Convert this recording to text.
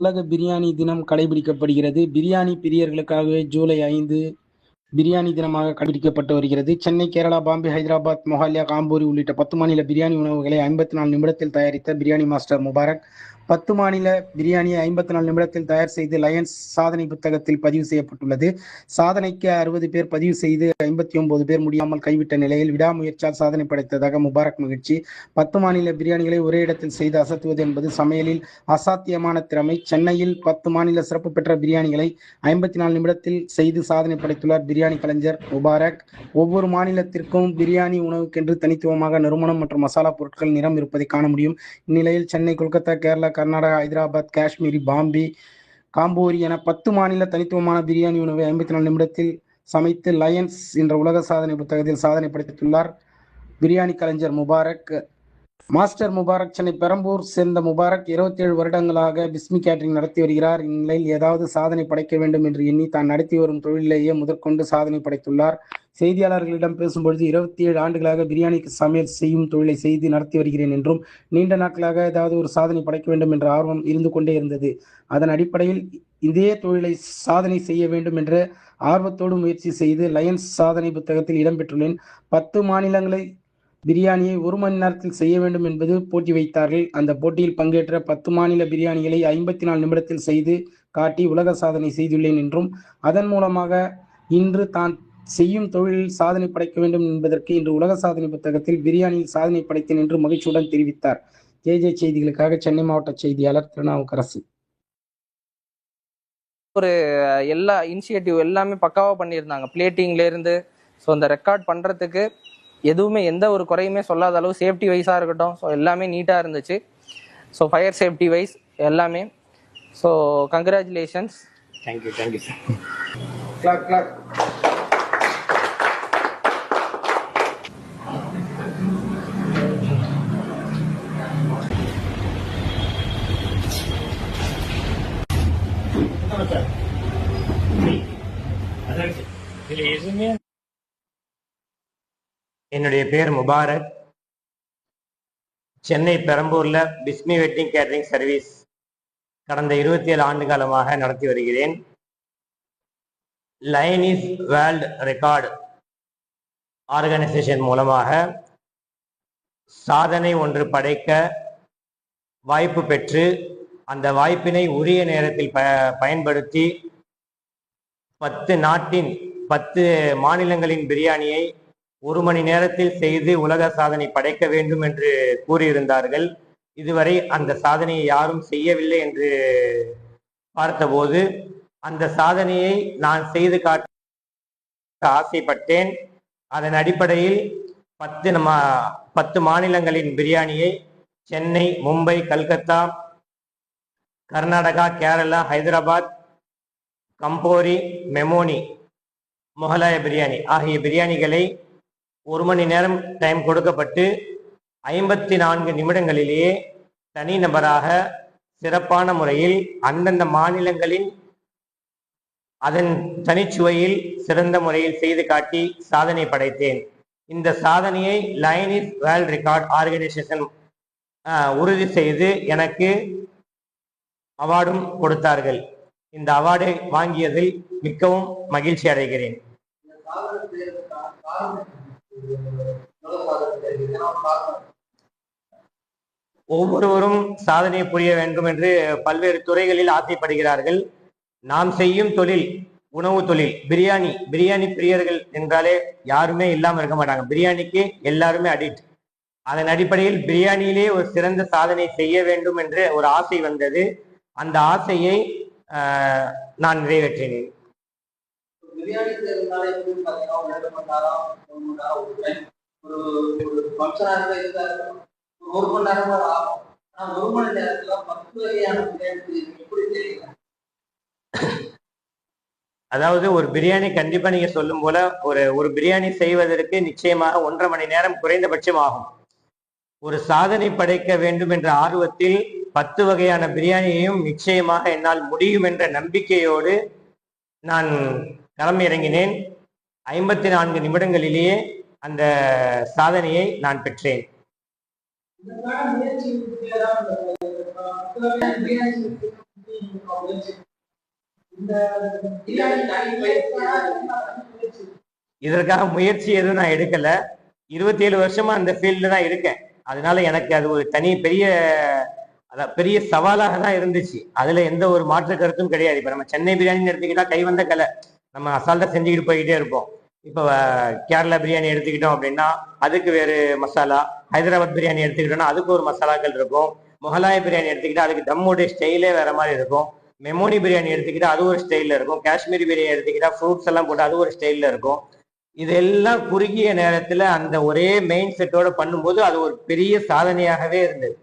உலக பிரியாணி தினம் கடைபிடிக்கப்படுகிறது. பிரியாணி பிரியர்களுக்காகவே ஜூலை 5 பிரியாணி தினமாக கடைபிடிக்கப்பட்டு வருகிறது. சென்னை, கேரளா, பாம்பே, ஹைதராபாத், மொஹாலியா, காம்பூரி உள்ளிட்ட 10 மாநில பிரியாணி உணவுகளை 54 நிமிடத்தில் தயாரித்த பிரியாணி மாஸ்டர் முபாரக் 10 மாநில பிரியாணியை 54 நிமிடத்தில் தயார் செய்து லயன்ஸ் சாதனை புத்தகத்தில் பதிவு செய்யப்பட்டுள்ளது. சாதனைக்கு 60 பேர் பதிவு செய்து 59 பேர் முடியாமல் கைவிட்ட நிலையில் விடாமுயற்சியால் சாதனை படைத்ததாக முபாரக் மகிழ்ச்சி. 10 மாநில பிரியாணிகளை ஒரே இடத்தில் செய்து அசத்துவது என்பது சமையலில் அசாத்தியமான திறமை. சென்னையில் 10 மாநில சிறப்பு பெற்ற பிரியாணிகளை 54 நிமிடத்தில் செய்து சாதனை படைத்துள்ளார் பிரியாணி கலைஞர் முபாரக். ஒவ்வொரு மாநிலத்திற்கும் பிரியாணி உணவுக்கென்று தனித்துவமாக நறுமணம் மற்றும் மசாலா பொருட்கள் நிறம் இருப்பதை காண முடியும். இந்நிலையில் சென்னை, கொல்கத்தா, கேரளா, கர்நாடகா, ஹைதராபாத், காஷ்மீரி, பாம்பே, காம்போரி என 10 மாநில தனித்துவமான பிரியாணி உணவை 54 நிமிடத்தில் சமைத்து லயன்ஸ் என்ற உலக சாதனை புத்தகத்தில் சாதனை படைத்துள்ளார் பிரியாணி கலைஞர் முபாரக். மாஸ்டர் முபாரக் சென்னை பெரம்பூர் சேர்ந்த முபாரக் 27 வருடங்களாக பிஸ்மி கேட்டரிங் நடத்தி வருகிறார். இந்நிலையில் ஏதாவது சாதனை படைக்க வேண்டும் என்று எண்ணி தான் நடத்தி வரும் தொழிலேயே முதற்கொண்டு சாதனை படைத்துள்ளார். செய்தியாளர்களிடம் பேசும்பொழுது 27 ஆண்டுகளாக பிரியாணிக்கு சமையல் செய்யும் தொழிலை செய்து நடத்தி வருகிறேன் என்றும், நீண்ட நாட்களாக ஏதாவது ஒரு சாதனை படைக்க வேண்டும் என்ற ஆர்வம் இருந்து கொண்டே இருந்தது. அதன் அடிப்படையில் இதே தொழிலை சாதனை செய்ய வேண்டும் என்ற ஆர்வத்தோடு முயற்சி செய்து லயன்ஸ் சாதனை புத்தகத்தில் இடம்பெற்றுள்ளேன். 10 மாநிலங்களை பிரியாணியை 1 மணி நேரத்தில் செய்ய வேண்டும் என்பது போட்டி வைத்தார்கள். அந்த போட்டியில் பங்கேற்ற 10 மாநில பிரியாணிகளை 54 நிமிடத்தில் செய்து காட்டி உலக சாதனை செய்துள்ளேன் என்றும், அதன் மூலமாக இன்று தான் செய்யும் தொழிலில் சாதனை படைக்க வேண்டும் என்பதற்கு இன்று உலக சாதனை புத்தகத்தில் பிரியாணியில் சாதனை படைத்தேன் என்று மகிழ்ச்சியுடன் தெரிவித்தார். ஜே செய்திகளுக்காக சென்னை மாவட்ட செய்தியாளர் திருநாவுக்கரசு. ஒரு எல்லா இனிஷியேட்டிவ் எல்லாமே பக்காவா பண்ணியிருந்தாங்க, பிளேட்டிங்ல இருந்து. ஸோ அந்த ரெக்கார்ட் பண்றதுக்கு எதுவுமே எந்த ஒரு குறையுமே சொல்லாத அளவு சேஃப்டி வைஸா இருக்கட்டும், ஸோ எல்லாமே நீட்டா இருந்துச்சு. ஸோ ஃபயர் சேஃப்டி வைஸ் எல்லாமே. So congratulations. Thank you sir. கிளாக். என்னுடைய பேர் முபாரக். சென்னை பெரம்பூர்ல பிஸ்மி வெட்டிங் கேட்டரிங் சர்வீஸ் கடந்த 27 ஆண்டு காலமாக நடத்தி வருகிறேன். லயனிஸ் வேர்ல்ட் ரெக்கார்டு ஆர்கனைசேஷன் மூலமாக சாதனை ஒன்று படைக்க வாய்ப்பு பெற்று, அந்த வாய்ப்பினை உரிய நேரத்தில் பயன்படுத்தி 10 மாநிலங்களின் பிரியாணியை 1 மணி நேரத்தில் செய்து உலக சாதனை படைக்க வேண்டும் என்று கூறியிருந்தார்கள். இதுவரை அந்த சாதனையை யாரும் செய்யவில்லை என்று பார்த்தபோது அந்த சாதனையை நான் செய்து காட்ட ஆசைப்பட்டேன். அதன் அடிப்படையில் 10 மாநிலங்களின் பிரியாணியை சென்னை, மும்பை, கல்கத்தா, கர்நாடகா, கேரளா, ஹைதராபாத், கம்போரி, மெமோனி, மொஹலாய பிரியாணி ஆகிய பிரியாணிகளை 1 மணி நேரம் டைம் கொடுக்கப்பட்டு 54 நிமிடங்களிலேயே தனிநபராக சிறப்பான முறையில் அந்தந்த மாநிலங்களின் அதன் தனிச்சுவையில் சிறந்த முறையில் செய்து காட்டி சாதனை படைத்தேன். இந்த சாதனையை லயனிஸ் வேர்ல்ட் ரெக்கார்ட் ஆர்கனைசேஷன் உறுதி செய்து எனக்கு அவார்டும் கொடுத்தார்கள். இந்த அவார்டை வாங்கியதில் மிகவும் மகிழ்ச்சி அடைகிறேன். ஒவ்வொருவரும் சாதனை புரிய வேண்டும் என்று பல்வேறு துறைகளில் ஆசைப்படுகிறார்கள். நாம் செய்யும் தொழில் உணவு தொழில் பிரியாணி பிரியர்கள் என்றாலே யாருமே இல்லாம இருக்க மாட்டாங்க. பிரியாணிக்கு எல்லாருமே அடிக்ட். அதன் அடிப்படையில் பிரியாணியிலே ஒரு சிறந்த சாதனை செய்ய வேண்டும் என்று ஒரு ஆசை வந்தது. அந்த ஆசையை நான் நிறைவேற்றினேன். அதாவது ஒரு பிரியாணி கண்டிப்பா நீங்க சொல்லும் போல ஒரு பிரியாணி செய்வதற்கு நிச்சயமாக 1.5 மணி நேரம் குறைந்தபட்சம் ஆகும். ஒரு சாதனை படைக்க வேண்டும் என்ற ஆர்வத்தில் 10 வகையான பிரியாணியையும் நிச்சயமாக என்னால் முடியும் என்ற நம்பிக்கையோடு நான் களம் இறங்கினேன். 54 நிமிடங்களிலேயே அந்த சாதனையை நான் பெற்றேன். இதற்காக முயற்சி எதுவும் நான் எடுக்கல. 27 வருஷமா அந்த ஃபீல்ட்ல தான் இருக்கேன். அதனால எனக்கு அது ஒரு தனி பெரிய பெரிய சவாலாக தான் இருந்துச்சு. அதுல எந்த ஒரு மாற்று கருத்தும் கிடையாது. இப்ப நம்ம சென்னை பிரியாணின்னு எடுத்துக்கிட்டா கை வந்த கலை, நம்ம அசால்ட்டா செஞ்சுக்கிட்டு போய்கிட்டே இருப்போம். இப்போ கேரளா பிரியாணி எடுத்துக்கிட்டோம் அப்படின்னா அதுக்கு வேறு மசாலா, ஹைதராபாத் பிரியாணி எடுத்துக்கிட்டோம்னா அதுக்கு ஒரு மசாலாக்கள் இருக்கும், முகலாய பிரியாணி எடுத்துக்கிட்டா அதுக்கு தம்முடைய ஸ்டைலே வேற மாதிரி இருக்கும், மெமோனி பிரியாணி எடுத்துக்கிட்டா அது ஒரு ஸ்டைல்ல இருக்கும், காஷ்மீரி பிரியாணி எடுத்துக்கிட்டா ஃப்ரூட்ஸ் எல்லாம் போட்டு அது ஒரு ஸ்டைல்ல இருக்கும். இதெல்லாம் குறுகிய நேரத்துல அந்த ஒரே மெயின் செட்டோட பண்ணும்போது அது ஒரு பெரிய சாதனையாகவே இருந்தது.